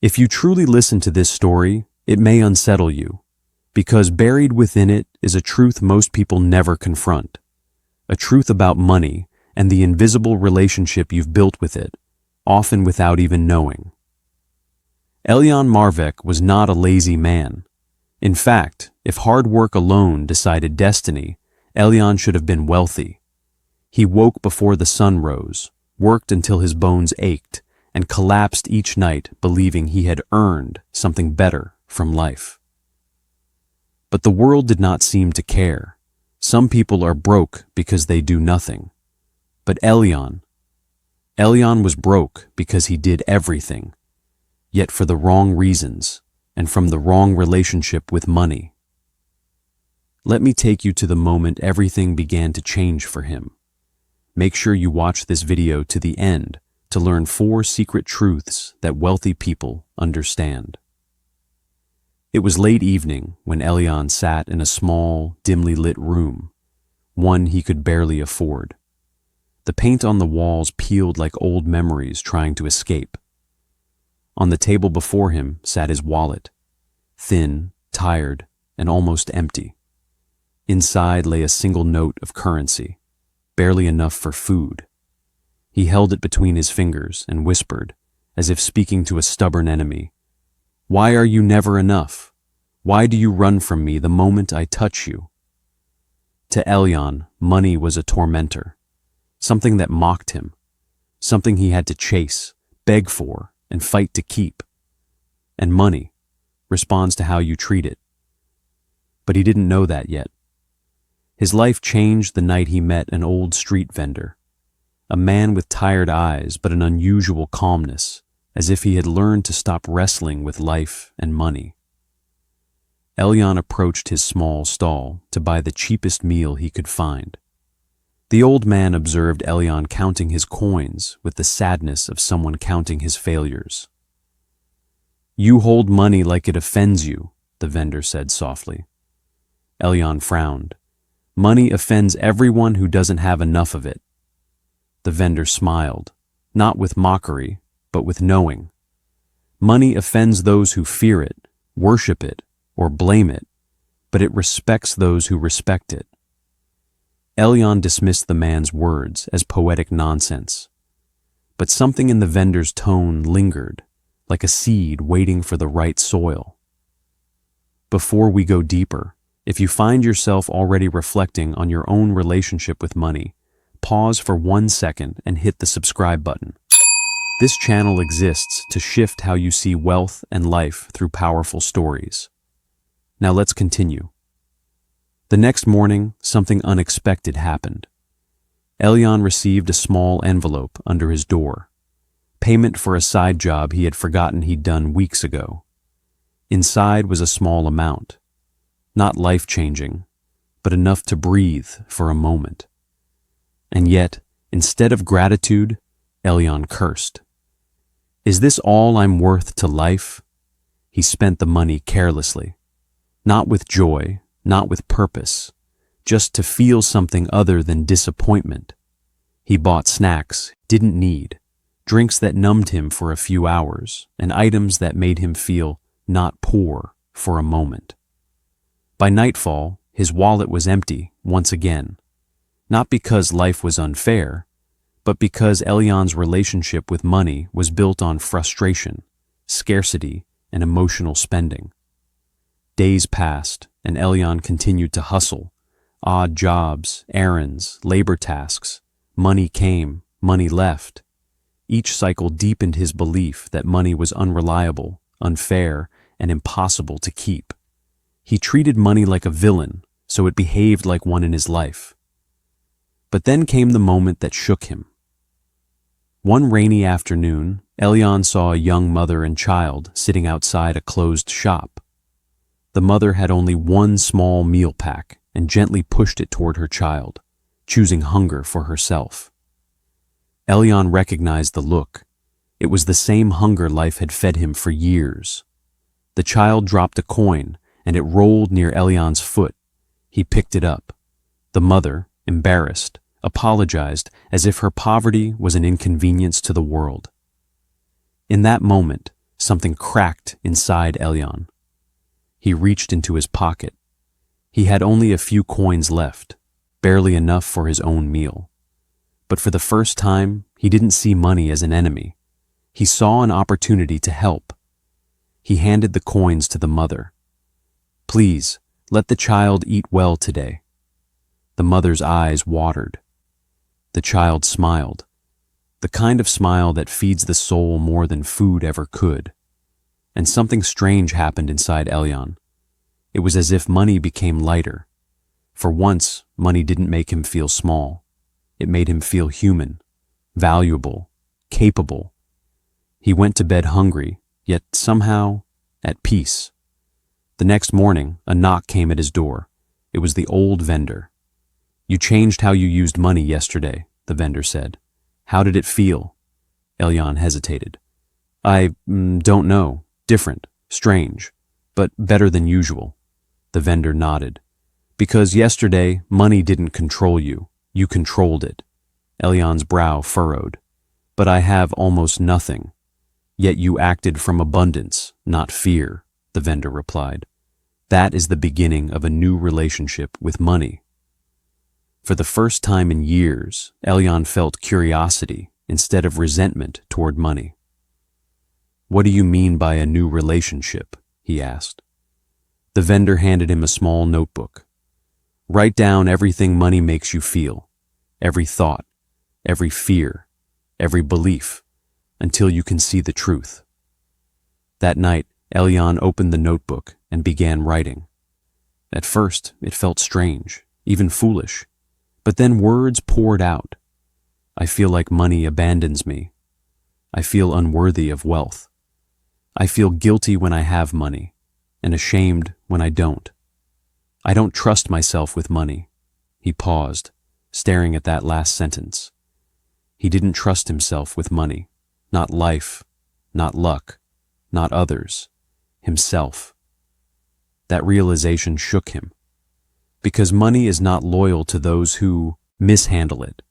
If you truly listen to this story, it may unsettle you, because buried within it is a truth most people never confront, a truth about money and the invisible relationship you've built with it, often without even knowing. Elyon Marvek was not a lazy man. In fact, if hard work alone decided destiny, Elyon should have been wealthy. He woke before the sun rose, worked until his bones ached, and collapsed each night believing he had earned something better from life. But the world did not seem to care. Some people are broke because they do nothing. But Elyon was broke because he did everything, yet for the wrong reasons and from the wrong relationship with money. Let me take you to the moment everything began to change for him. Make sure you watch this video to the end to learn 4 secret truths that wealthy people understand. It was late evening when Elyon sat in a small, dimly lit room, one he could barely afford. The paint on the walls peeled like old memories trying to escape. On the table before him sat his wallet, thin, tired, and almost empty. Inside lay a single note of currency, barely enough for food. He held it between his fingers and whispered, as if speaking to a stubborn enemy, "Why are you never enough? Why do you run from me the moment I touch you?" To Elyon, money was a tormentor, something that mocked him, something he had to chase, beg for, and fight to keep. And money responds to how you treat it. But he didn't know that yet. His life changed the night he met an old street vendor, a man with tired eyes but an unusual calmness, as if he had learned to stop wrestling with life and money. Elyon approached his small stall to buy the cheapest meal he could find. The old man observed Elyon counting his coins with the sadness of someone counting his failures. "You hold money like it offends you," the vendor said softly. Elyon frowned. "Money offends everyone who doesn't have enough of it." The vendor smiled, not with mockery, but with knowing. "Money offends those who fear it, worship it, or blame it, but it respects those who respect it." Elyon dismissed the man's words as poetic nonsense. But something in the vendor's tone lingered, like a seed waiting for the right soil. Before we go deeper, if you find yourself already reflecting on your own relationship with money, pause for 1 second and hit the subscribe button. This channel exists to shift how you see wealth and life through powerful stories. Now let's continue. The next morning, something unexpected happened. Elyon received a small envelope under his door, payment for a side job he had forgotten he'd done weeks ago. Inside was a small amount, not life-changing, but enough to breathe for a moment. And yet, instead of gratitude, Elyon cursed. "Is this all I'm worth to life?" He spent the money carelessly, not with joy, not with purpose, just to feel something other than disappointment. He bought snacks didn't need, drinks that numbed him for a few hours, and items that made him feel not poor for a moment. By nightfall, his wallet was empty once again, not because life was unfair, but because Elyon's relationship with money was built on frustration, scarcity, and emotional spending. Days passed, and Elyon continued to hustle. Odd jobs, errands, labor tasks. Money came, money left. Each cycle deepened his belief that money was unreliable, unfair, and impossible to keep. He treated money like a villain, so it behaved like one in his life. But then came the moment that shook him. One rainy afternoon, Elyon saw a young mother and child sitting outside a closed shop. The mother had only one small meal pack and gently pushed it toward her child, choosing hunger for herself. Elyon recognized the look. It was the same hunger life had fed him for years. The child dropped a coin, and it rolled near Elyon's foot. He picked it up. The mother, embarrassed, apologized as if her poverty was an inconvenience to the world. In that moment, Something cracked inside Elyon. He reached into his pocket. He had only a few coins left, barely enough for his own meal. But for the first time, he didn't see money as an enemy. He saw an opportunity to help. He handed the coins to the mother. "Please, let the child eat well today." The mother's eyes watered. The child smiled, the kind of smile that feeds the soul more than food ever could. And something strange happened inside Elyon. It was as if money became lighter. For once, money didn't make him feel small. It made him feel human, valuable, capable. He went to bed hungry, yet somehow at peace. The next morning, a knock came at his door. It was the old vendor. "You changed how you used money yesterday," the vendor said. "How did it feel?" Elyon hesitated. "I don't know. Different, strange, but better than usual." The vendor nodded. "Because yesterday, money didn't control you. You controlled it." Elyon's brow furrowed. "But I have almost nothing. Yet you acted from abundance, not fear," the vendor replied. "That is the beginning of a new relationship with money." For the first time in years, Elyon felt curiosity instead of resentment toward money. "What do you mean by a new relationship?" he asked. The vendor handed him a small notebook. "Write down everything money makes you feel, every thought, every fear, every belief, until you can see the truth." That night, Elyon opened the notebook and began writing. At first, it felt strange, even foolish, but then words poured out. "I feel like money abandons me. I feel unworthy of wealth. I feel guilty when I have money, and ashamed when I don't. I don't trust myself with money." He paused, staring at that last sentence. He didn't trust himself with money, not life, not luck, not others, himself. That realization shook him, because money is not loyal to those who mishandle it.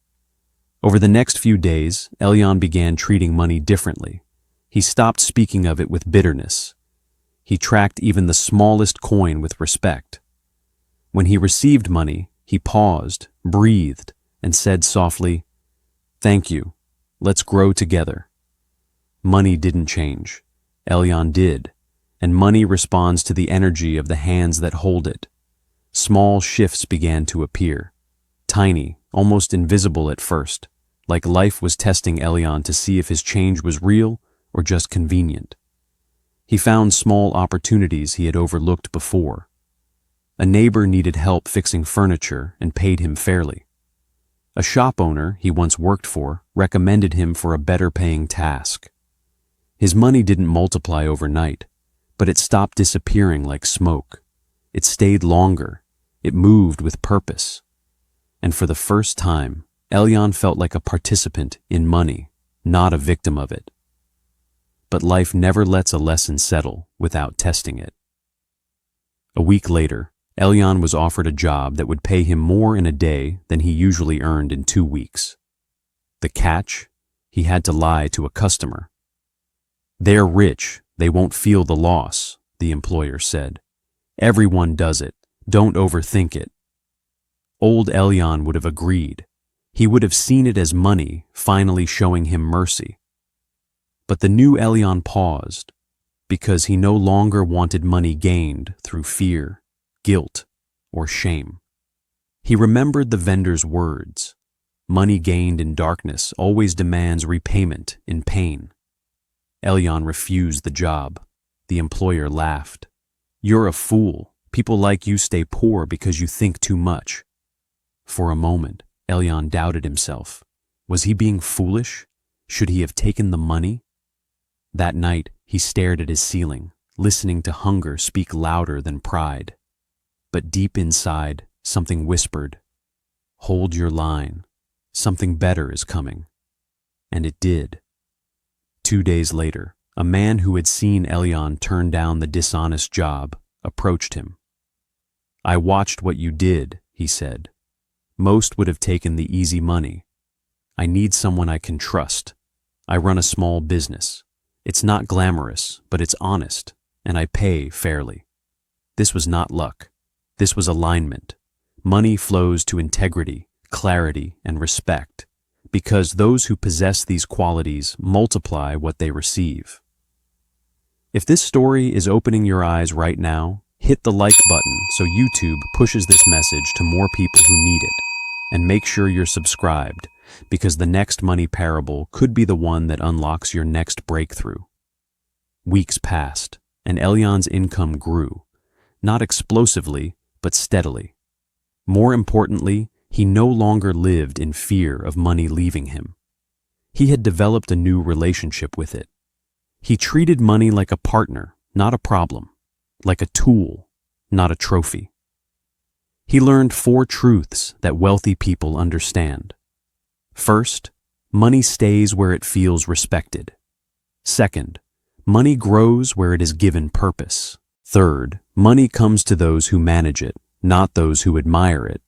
Over the next few days, Elyon began treating money differently. He stopped speaking of it with bitterness. He tracked even the smallest coin with respect. When he received money, he paused, breathed, and said softly, "Thank you. Let's grow together." Money didn't change. Elyon did, and money responds to the energy of the hands that hold it. Small shifts began to appear, tiny, almost invisible at first, like life was testing Elyon to see if his change was real or just convenient. He found small opportunities he had overlooked before. A neighbor needed help fixing furniture and paid him fairly. A shop owner he once worked for recommended him for a better-paying task. His money didn't multiply overnight, but it stopped disappearing like smoke. It stayed longer. It moved with purpose. And for the first time, Elyon felt like a participant in money, not a victim of it. But life never lets a lesson settle without testing it. A week later, Elyon was offered a job that would pay him more in a day than he usually earned in 2 weeks. The catch? He had to lie to a customer. "They're rich, they won't feel the loss," the employer said. "Everyone does it, don't overthink it." Old Elyon would have agreed. He would have seen it as money finally showing him mercy. But the new Elyon paused, because he no longer wanted money gained through fear, guilt, or shame. He remembered the vendor's words. Money gained in darkness always demands repayment in pain. Elyon refused the job. The employer laughed. "You're a fool. People like you stay poor because you think too much." For a moment, Elyon doubted himself. Was he being foolish? Should he have taken the money? That night, he stared at his ceiling, listening to hunger speak louder than pride. But deep inside, something whispered, "Hold your line. Something better is coming." And it did. 2 days later, a man who had seen Elyon turn down the dishonest job approached him. "I watched what you did," he said. "Most would have taken the easy money. I need someone I can trust. I run a small business. It's not glamorous, but it's honest, and I pay fairly. This was not luck. This was alignment. Money flows to integrity, clarity, and respect, because those who possess these qualities multiply what they receive. If this story is opening your eyes right now, hit the like button so YouTube pushes this message to more people who need it. And make sure you're subscribed, because the next money parable could be the one that unlocks your next breakthrough. Weeks passed, and Elyon's income grew, not explosively, but steadily. More importantly, he no longer lived in fear of money leaving him. He had developed a new relationship with it. He treated money like a partner, not a problem, like a tool, not a trophy. He learned 4 truths that wealthy people understand. First, money stays where it feels respected. Second, money grows where it is given purpose. Third, money comes to those who manage it, not those who admire it.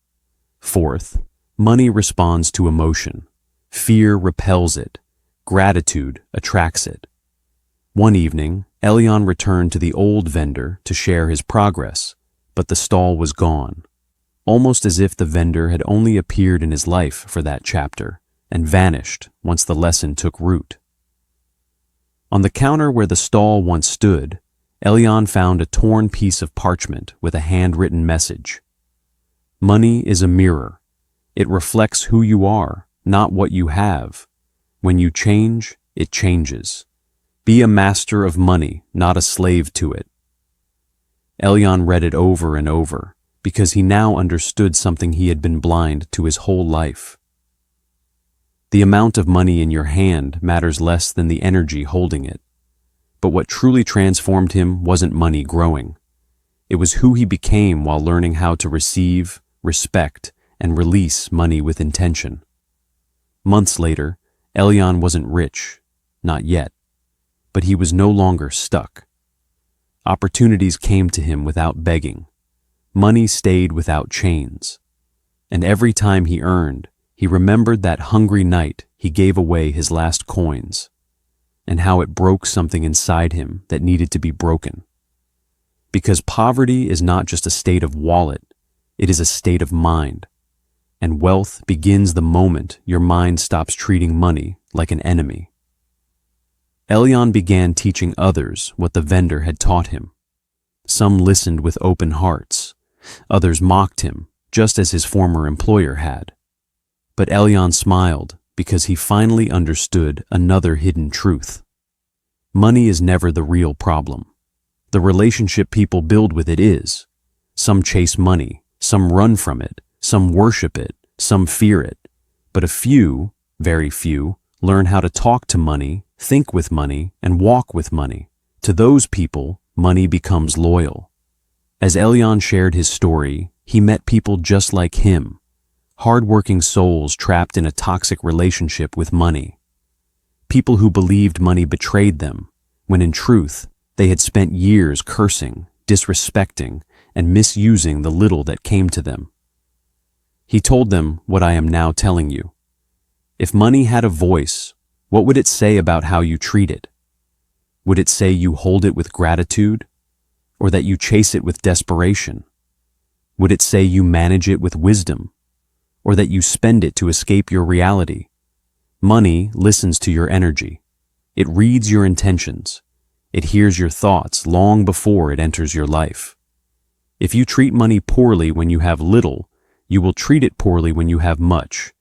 Fourth, money responds to emotion. Fear repels it. Gratitude attracts it. One evening, Elyon returned to the old vendor to share his progress, but the stall was gone. Almost as if the vendor had only appeared in his life for that chapter and vanished once the lesson took root. On the counter where the stall once stood, Elyon found a torn piece of parchment with a handwritten message. Money is a mirror. It reflects who you are, not what you have. When you change, it changes. Be a master of money, not a slave to it. Elyon read it over and over, because he now understood something he had been blind to his whole life. The amount of money in your hand matters less than the energy holding it. But what truly transformed him wasn't money growing. It was who he became while learning how to receive, respect, and release money with intention. Months later, Elyon wasn't rich, not yet, but he was no longer stuck. Opportunities came to him without begging. Money stayed without chains. And every time he earned, he remembered that hungry night he gave away his last coins, and how it broke something inside him that needed to be broken. Because poverty is not just a state of wallet, it is a state of mind. And wealth begins the moment your mind stops treating money like an enemy. Elyon began teaching others what the vendor had taught him. Some listened with open hearts. Others mocked him, just as his former employer had. But Elyon smiled because he finally understood another hidden truth. Money is never the real problem. The relationship people build with it is. Some chase money, some run from it, some worship it, some fear it. But a few, very few, learn how to talk to money, think with money, and walk with money. To those people, money becomes loyal. As Elyon shared his story, he met people just like him, hard-working souls trapped in a toxic relationship with money. People who believed money betrayed them, when in truth, they had spent years cursing, disrespecting, and misusing the little that came to them. He told them what I am now telling you. If money had a voice, what would it say about how you treat it? Would it say you hold it with gratitude, or that you chase it with desperation? Would it say you manage it with wisdom, or that you spend it to escape your reality? Money listens to your energy. It reads your intentions. It hears your thoughts long before it enters your life. If you treat money poorly when you have little, you will treat it poorly when you have much,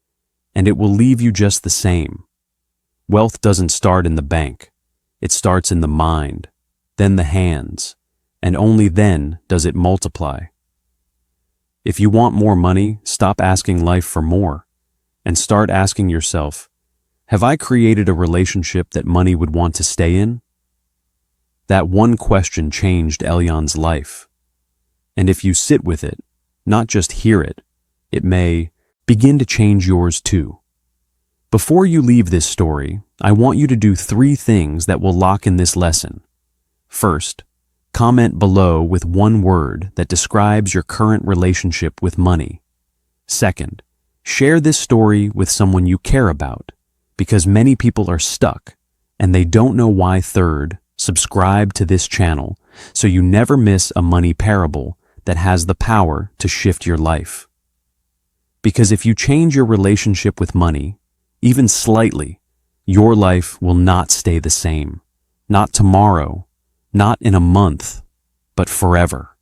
and it will leave you just the same. Wealth doesn't start in the bank. It starts in the mind, then the hands, and only then does it multiply. If you want more money, stop asking life for more, and start asking yourself, have I created a relationship that money would want to stay in? That one question changed Elyon's life. And if you sit with it, not just hear it, it may begin to change yours too. Before you leave this story, I want you to do 3 things that will lock in this lesson. First, comment below with one word that describes your current relationship with money. Second, share this story with someone you care about, because many people are stuck, and they don't know why. Third, subscribe to this channel so you never miss a money parable that has the power to shift your life. Because if you change your relationship with money, even slightly, your life will not stay the same. Not tomorrow, not in a month, but forever.